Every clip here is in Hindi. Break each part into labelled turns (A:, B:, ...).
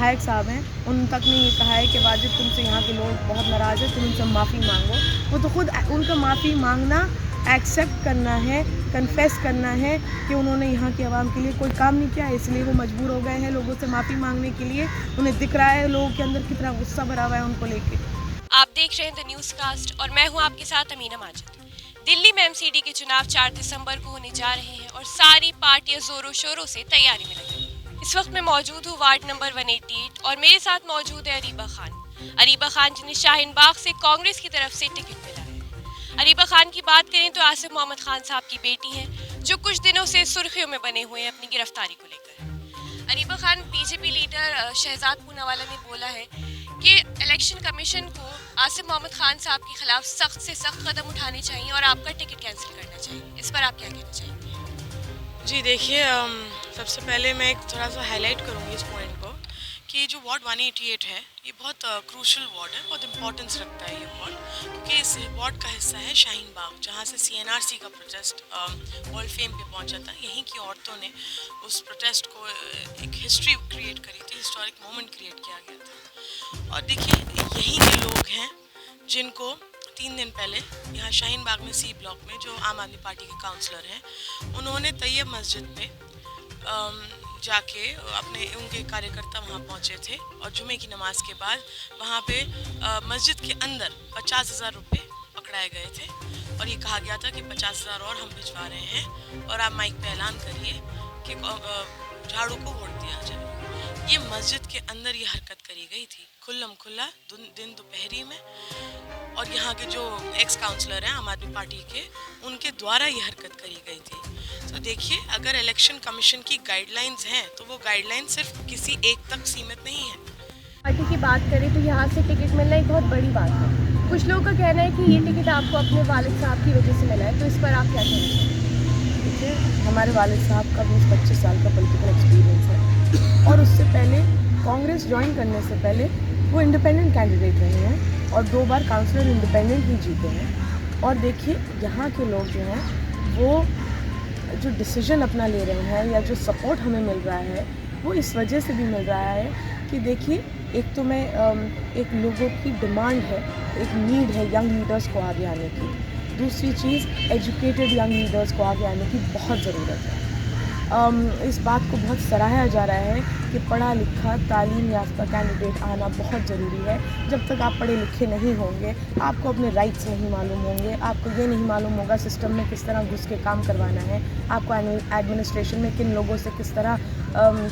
A: विधायक साहब हैं, उन तक ने ये कहा है कि वाजिद तुमसे यहाँ के लोग बहुत नाराज़ हैं, तुम उनसे माफ़ी मांगो। वो तो खुद उनका माफ़ी मांगना, एक्सेप्ट करना है, कन्फेस करना है कि उन्होंने यहाँ की आवाम के लिए कोई काम नहीं किया, इसलिए वो मजबूर हो गए हैं लोगों से माफ़ी मांगने के लिए। उन्हें दिख रहा है लोगों के अंदर कितना गुस्सा भरा हुआ है उनको लेके।
B: आप देख रहे हैं द न्यूज़ कास्ट और मैं हूं आपके साथ अमीना माजिद। दिल्ली में एमसीडी के चुनाव 4 दिसंबर को होने जा रहे हैं और सारी पार्टियां जोरों शोरों से तैयारी में लगी। इस वक्त मैं मौजूद हूं वार्ड नंबर 188 और मेरे साथ मौजूद है अरीबा खान। अरीबा खान जिन्हें शाहीन बाग से कांग्रेस की तरफ से टिकट मिला है। अरीबा खान की बात करें तो आसिफ मोहम्मद खान साहब की बेटी हैं, जो कुछ दिनों से सुर्खियों में बने हुए हैं अपनी गिरफ्तारी को लेकर। अरीबा खान, बीजेपी लीडर शहजाद पूनावाला ने बोला है कि इलेक्शन कमीशन को आसिफ मोहम्मद खान साहब के खिलाफ सख्त से सख्त कदम उठाने चाहिए और आपका टिकट कैंसिल करना चाहिए। इस पर आप क्या कहना चाहिए?
C: जी देखिए, सबसे पहले मैं एक थोड़ा सा हाईलाइट करूँगी इस पॉइंट को कि जो वार्ड 188 है ये बहुत क्रूशल वार्ड है, बहुत इंपॉर्टेंस रखता है ये वार्ड, क्योंकि इस वार्ड का हिस्सा है शाहीन बाग, जहाँ से CNRC का प्रोटेस्ट वर्ल्ड फेम पे पहुँचा था। यहीं की औरतों ने उस प्रोटेस्ट को एक हिस्ट्री क्रिएट करी थी, हिस्टोरिक मोमेंट क्रिएट किया गया था। और देखिए, यहीं के लोग हैं जिनको 3 दिन पहले यहाँ शाहीन बाग में C ब्लॉक में जो आम आदमी पार्टी के काउंसलर हैं, उन्होंने तैयब मस्जिद पे जाके अपने उनके कार्यकर्ता वहाँ पहुँचे थे और जुमे की नमाज के बाद वहाँ पे मस्जिद के अंदर 50,000 रुपये पकड़ाए गए थे और ये कहा गया था कि 50,000 और हम भिजवा रहे हैं और आप माइक पे ऐलान करिए कि झाड़ू को वोट दिया जाए। ये मस्जिद के अंदर ये हरकत करी गई थी खुल्लम खुल्ला दिन दोपहरी में, और यहाँ के जो एक्स काउंसलर हैं आम आदमी पार्टी के, उनके द्वारा ये हरकत करी गई थी। तो देखिए, अगर इलेक्शन कमीशन की गाइडलाइंस हैं तो वो गाइडलाइंस सिर्फ किसी एक तक सीमित नहीं है।
D: पार्टी की बात करें तो यहाँ से टिकट मिलना एक बहुत बड़ी बात है। कुछ लोगों का कहना है कि ये टिकट आपको अपने वालिद साहब की वजह से मिला है, तो इस पर आप क्या कहना चाहिए?
A: देखिए, हमारे वालिद साहब का 20-25 साल का पॉलिटिकल एक्सपीरियंस है और उससे पहले कांग्रेस ज्वाइन करने से पहले वो इंडिपेंडेंट कैंडिडेट रहे हैं और 2 बार काउंसलर इंडिपेंडेंट ही जीते हैं। और देखिए, यहाँ के लोग जो हैं वो जो डिसीजन अपना ले रहे हैं या जो सपोर्ट हमें मिल रहा है वो इस वजह से भी मिल रहा है कि देखिए, एक तो मैं एक लोगों की डिमांड है, एक नीड है यंग लीडर्स को आगे आने की। दूसरी चीज़, एजुकेटेड यंग लीडर्स को आगे आने की बहुत ज़रूरत है। इस बात को बहुत सराहा जा रहा है कि पढ़ा लिखा तालीम याफ्ता कैंडिडेट आना बहुत ज़रूरी है। जब तक आप पढ़े लिखे नहीं होंगे, आपको अपने राइट्स नहीं मालूम होंगे, आपको ये नहीं मालूम होगा सिस्टम में किस तरह घुस के काम करवाना है, आपको एडमिनिस्ट्रेशन में किन लोगों से किस तरह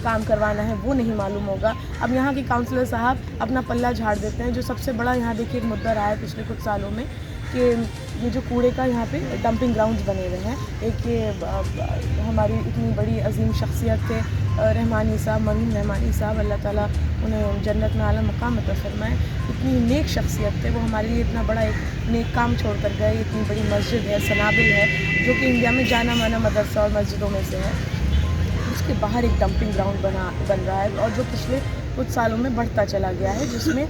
A: काम करवाना है, वो नहीं मालूम होगा। अब यहाँ के काउंसलर साहब अपना पल्ला झाड़ देते हैं। जो सबसे बड़ा यहाँ देखिए एक मुद्दा रहा है पिछले कुछ सालों में कि ये जो कूड़े का यहाँ पे डंपिंग ग्राउंड्स बने हुए हैं, एक ये हमारी इतनी बड़ी अजीम शख्सियत थे रहमानी साहब, मरहूम रहमानी साहब, अल्लाह ताला उन्हें जन्नत में आला मकाम अता फरमाए, इतनी नेक शख्सियत थे, वो हमारे लिए इतना बड़ा एक नेक काम छोड़ कर गए। इतनी बड़ी मस्जिद है, सनाबिल है, जो कि इंडिया में जाना माना मदरसा और मस्जिदों में से है। उसके बाहर एक डंपिंग ग्राउंड बन रहा है और जो पिछले कुछ सालों में बढ़ता चला गया है, जिसमें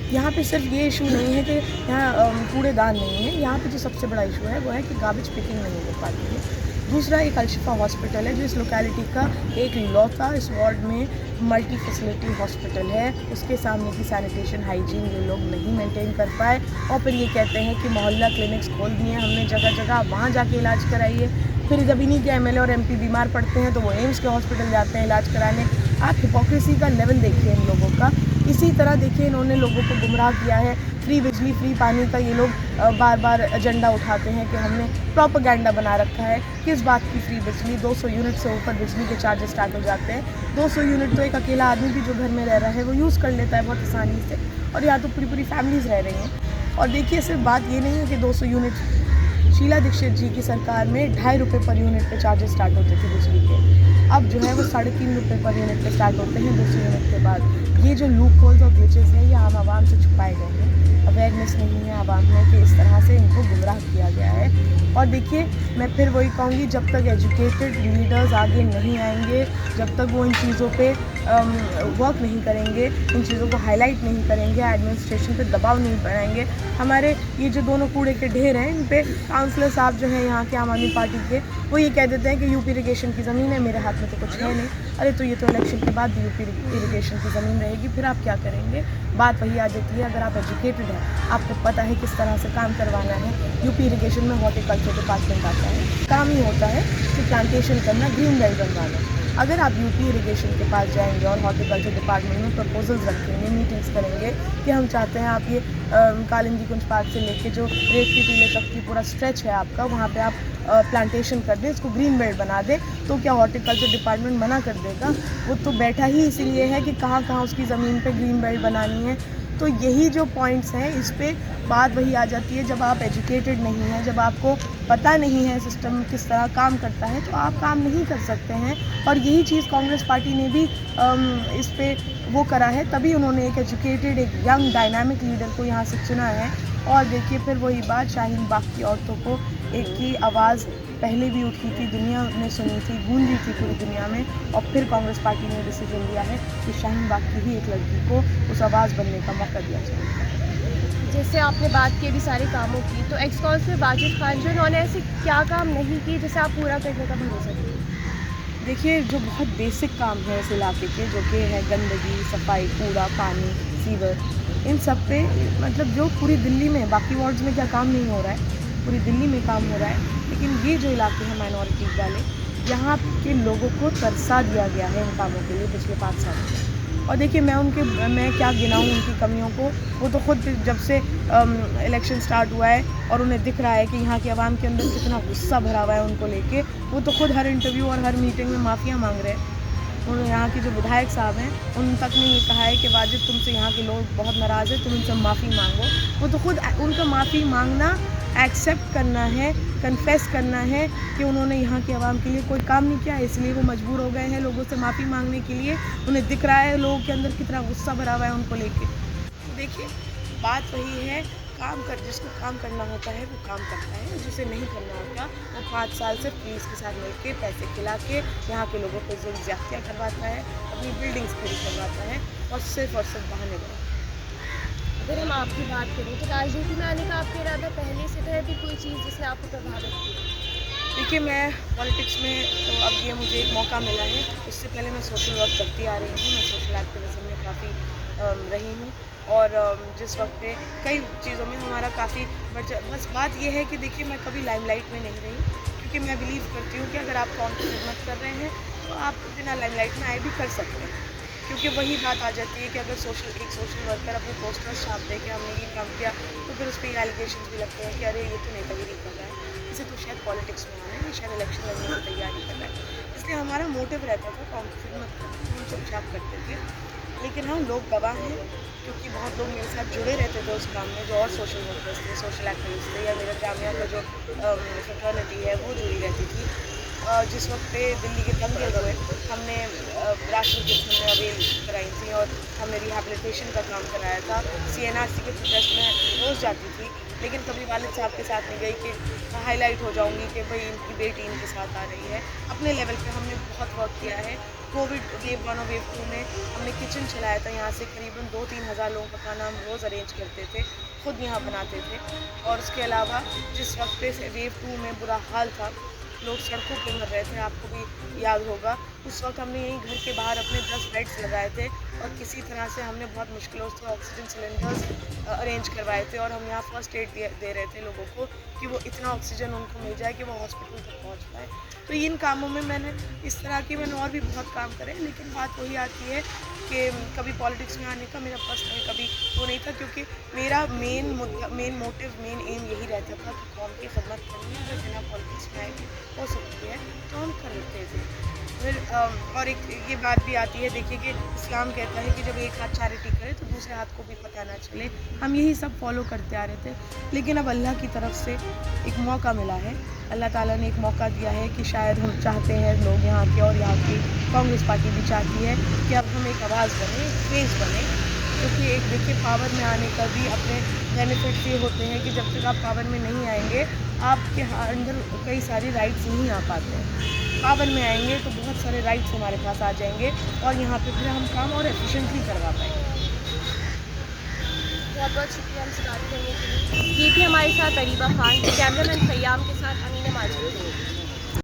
A: यहाँ पे सिर्फ ये इशू नहीं है कि यहाँ कूड़ेदान नहीं है, यहाँ पे जो सबसे बड़ा इशू है वो है कि गार्बेज पिकिंग नहीं हो पाती है। दूसरा, एक अलशिफा हॉस्पिटल है जो इस लोकेलिटी का एक लौता इस वार्ड में मल्टी फैसिलिटी हॉस्पिटल है, उसके सामने की सैनिटेशन हाइजीन ये लोग नहीं मेंटेन कर पाए और फिर ये कहते हैं कि मोहल्ला क्लिनिक्स खोल दिए हमने जगह जगह, वहाँ जाके इलाज कराइए। फिर जब इन्हीं के MLA और MP बीमार पड़ते हैं तो वो एम्स के हॉस्पिटल जाते हैं इलाज कराने। आप हिपोक्रेसी का लेवल देखिए इन लोगों का। इसी तरह देखिए, इन्होंने लोगों को गुमराह किया है। फ्री बिजली, फ्री पानी का ये लोग बार बार एजेंडा उठाते हैं कि हमने प्रोपेगेंडा बना रखा है। किस बात की फ्री बिजली? 200 यूनिट से ऊपर बिजली के चार्जेस स्टार्ट हो जाते हैं। 200 यूनिट तो एक अकेला आदमी भी जो घर में रह रहा है वो यूज़ कर लेता है बहुत आसानी से, और यहाँ तो पूरी फैमिलीज़ रह रही हैं। और देखिए, सिर्फ बात ये नहीं है कि 200 यूनिट, शीला दीक्षित जी की सरकार में 2.5 रुपये पर यूनिट पे चार्जेस स्टार्ट होते थे बिजली के, अब जो है वो 3.5 रुपये पर यूनिट पे स्टार्ट होते हैं 200 यूनिट के बाद। ये जो लूप होल्स और ग्लिचेस हैं ये आम आवाम से छुपाए गए हैं। अवेयरनेस नहीं है आवाम में कि इस तरह से इनको गुमराह किया गया है। और देखिए, मैं फिर वही कहूँगी, जब तक एजुकेटेड लीडर्स आगे नहीं आएंगे, जब तक वो इन चीज़ों पे वर्क नहीं करेंगे, इन चीज़ों को हाईलाइट नहीं करेंगे, एडमिनिस्ट्रेशन पे दबाव नहीं बनाएंगे, हमारे ये जो दोनों कूड़े के ढेर हैं इन पे काउंसलर साहब जो हैं यहाँ के आम आदमी पार्टी के, वो ये कह देते हैं कि यूपी इरिगेशन की ज़मीन है, मेरे हाथ में तो कुछ है नहीं। अरे तो ये तो इलेक्शन के बाद भी यूपी इरिगेशन की ज़मीन रहेगी, फिर आप क्या करेंगे। बात वही आ जाती है, अगर आप एजुकेटेड हैं, आपको पता है किस तरह से काम करवाना है। यूपी इरिगेशन में हॉर्टिकल्चर डिपार्टमेंट आता है, काम ही होता है कि प्लांटेशन करना, ग्रीन बेल्ट बनवाना। अगर आप यूपी इरिगेशन के पास जाएंगे और हॉर्टिकल्चर डिपार्टमेंट में प्रपोजल्स रखेंगे, मीटिंग्स करेंगे कि हम चाहते हैं आप ये कालिंदी कुंज पार्क से लेके जो रेत के टीले तक की पूरा स्ट्रेच है आपका, वहाँ पे आप प्लांटेशन कर दें, इसको ग्रीन बेल्ट बना दें, तो क्या हॉर्टिकल्चर डिपार्टमेंट मना कर देगा? वो तो बैठा ही इसीलिए है कि कहाँ कहाँ उसकी ज़मीन पे ग्रीन बेल्ट बनानी है। तो यही जो पॉइंट्स हैं, इस पे बात वही आ जाती है, जब आप एजुकेटेड नहीं हैं, जब आपको पता नहीं है सिस्टम किस तरह काम करता है, तो आप काम नहीं कर सकते हैं। और यही चीज़ कांग्रेस पार्टी ने भी इस पे वो करा है, तभी उन्होंने एक एजुकेटेड, एक यंग डायनामिक लीडर को यहाँ से चुना है। और देखिए फिर वही बात, शाहीन बाग की औरतों को एक की आवाज़ पहले भी उठी थी, दुनिया ने सुनी थी, गूंजी थी पूरी दुनिया में, और फिर कांग्रेस पार्टी ने डिसीजन लिया है कि शाहीन बाग की ही एक लड़की को उस आवाज़ बनने का मौका दिया जाए।
D: जैसे आपने बात की अभी सारे कामों की, तो एक्स काउंसिलर बाजिद खान जो, उन्होंने ऐसे क्या काम नहीं किए जिसे आप पूरा करने का भरोसा करें?
A: देखिए, जो बहुत बेसिक काम है इस इलाके के, जो कि है गंदगी, सफाई, कूड़ा, पानी, सीवर, इन सब पे मतलब जो पूरी दिल्ली में, बाकी वार्ड्स में क्या काम नहीं हो रहा है, पूरी दिल्ली में काम हो रहा है। लेकिन ये जो इलाके हैं माइनॉरिटीज़ वाले, यहाँ के लोगों को तरसा दिया गया है इन कामों के लिए पिछले 5 साल में। और देखिए मैं क्या गिनाऊँ उनकी कमियों को, वो तो खुद जब से इलेक्शन स्टार्ट हुआ है और उन्हें दिख रहा है कि यहाँ के आवाम के अंदर कितना गुस्सा भरा हुआ है उनको लेके, वो तो खुद हर इंटरव्यू और हर मीटिंग में माफ़िया मांग रहे हैं। और यहाँ के जो विधायक साहब हैं, उन तक ने ये कहा है कि वाजिद तुमसे यहाँ के लोग बहुत नाराज़ हैं, तुम उनसे माफ़ी मांगो। वो तो खुद उनका माफ़ी मांगना, एक्सेप्ट करना है, कन्फेस करना है कि उन्होंने यहाँ के आवाम के लिए कोई काम नहीं किया, इसलिए वो मजबूर हो गए हैं लोगों से माफ़ी मांगने के लिए। उन्हें दिख रहा है लोगों के अंदर कितना गुस्सा भरा हुआ है उनको लेके। तो देखिए, बात वही है, जिसको काम करना होता है वो काम करता है, जिसे नहीं करना होता वो 5 साल से पुलिस के साथ मिलके पैसे खिला के यहाँ के लोगों को जुल्म ज़्यादतियाँ करवाता है, अपनी बिल्डिंग्स खड़ी करवाता है, और सिर्फ बहाने बनाता है।
D: अगर हम आपकी बात करें तो राजनीति में आने का आपका इरादा पहले से था, फिर कोई चीज़ जिसने आपको प्रभावित किया?
A: देखिए, मैं पॉलिटिक्स में तो अब ये मुझे एक मौका मिला है, इससे पहले मैं सोशल वर्क करती आ रही हूँ, मैं सोशल एक्टिविज़म में काफ़ी रही हूँ, और जिस वक्त पे कई चीज़ों में हमारा काफ़ी बस बात ये है कि देखिए, मैं कभी लाइमलाइट में नहीं रही, क्योंकि मैं बिलीव करती हूँ कि अगर आप कौम की खिदमत कर रहे हैं तो आप बिना लाइमलाइट में आए भी कर सकते हैं। क्योंकि वही बात आ जाती है कि अगर एक सोशल वर्कर अपने पोस्टर्स छाप दे कि हमने ये काम किया, तो फिर उस पर एलिगेशन भी लगते हैं कि अरे ये तो नेतागिरी कर रहा है, इसे तो शायद पॉलिटिक्स में आना है, ये शायद इलेक्शन लड़ने की तैयारी कर रहा है। इसलिए हमारा मोटिव रहता था कौम की खिदमत करना, हम चुपचाप करते थे। लेकिन हाँ, लोग गवाह हैं, क्योंकि बहुत लोग मेरे साथ जुड़े रहते थे उस काम में, जो और सोशल वर्कर्स थे, सोशल एक्टिविस्ट थे, या मेरा जामिया का जो फ्रेटर्निटी है वो जुड़ी रहती थी। जिस वक्त पे दिल्ली के दंगे हुए, हमने राशन किट्स हमने अवेल कराई थी, और हमने रिहैबिलिटेशन का काम कराया था। CNRC के प्रोटेस्ट में रोज़ जाती थी, लेकिन कभी वालिद साहब के साथ नहीं गई कि हाईलाइट हो जाऊंगी कि भाई इनकी बेटी इनके साथ आ रही है। अपने लेवल पे हमने बहुत वर्क किया है। कोविड वेव 1 और वेव 2 में हमने किचन चलाया था, यहाँ से करीबन 2-3 हज़ार लोगों का खाना हम रोज़ अरेंज करते थे, खुद यहाँ बनाते थे। और उसके अलावा जिस वक्त पे वेव 2 में बुरा हाल था, लोग सड़कों पे मर रहे थे, आपको भी याद होगा, उस वक्त हमने यहीं घर के बाहर अपने 10 बेड्स लगाए थे, और किसी तरह से हमने बहुत मुश्किलों से ऑक्सीजन सिलेंडर्स अरेंज करवाए थे, और हम यहाँ फर्स्ट एड दे रहे थे लोगों को कि वो इतना ऑक्सीजन उनको मिल जाए कि वो हॉस्पिटल तक पहुँच पाए। तो इन कामों में मैंने इस तरह के और भी बहुत काम करे, लेकिन बात वही आती है कि कभी पॉलिटिक्स में आने का मेरा पर्सनल कभी वो नहीं था, क्योंकि मेरा मेन मोटिव, मेन एम यही रहता था कि कौम की खिदमत करनी है, अगर बिना पॉलिटिक्स में आए हो सकती है तो हम कर लेते थे। फिर और एक ये बात भी आती है, देखिए कि इस्लाम कहता है कि जब एक हाथ चैरिटी करे तो दूसरे हाथ को भी पता ना चले। हम यही सब फॉलो करते आ रहे थे, लेकिन अब अल्लाह की तरफ से एक मौका मिला है, अल्लाह ताला ने एक मौका दिया है कि शायद हम चाहते हैं लोग यहाँ के, और यहाँ की कांग्रेस पार्टी भी चाहती है कि अब हम एक आवाज़ बने, एक फेस बने। क्योंकि एक देखिए, पावर में आने का भी अपने बेनिफिट्स ये होते हैं कि जब तक आप पावर में नहीं आएंगे, आपके अंदर कई सारे राइट्स नहीं आ पाते हैं। पावर में आएंगे तो बहुत सारे राइट्स हमारे पास आ जाएंगे, और यहाँ पे फिर हम काम और एफिशिएंटली करवा पाएंगे।
D: बहुत बहुत शुक्रिया हमसे बात करने के लिए। ये थी हमारे साथ अरीबा खान, कैमरामैन ख़याम के साथ अमीना माजिद।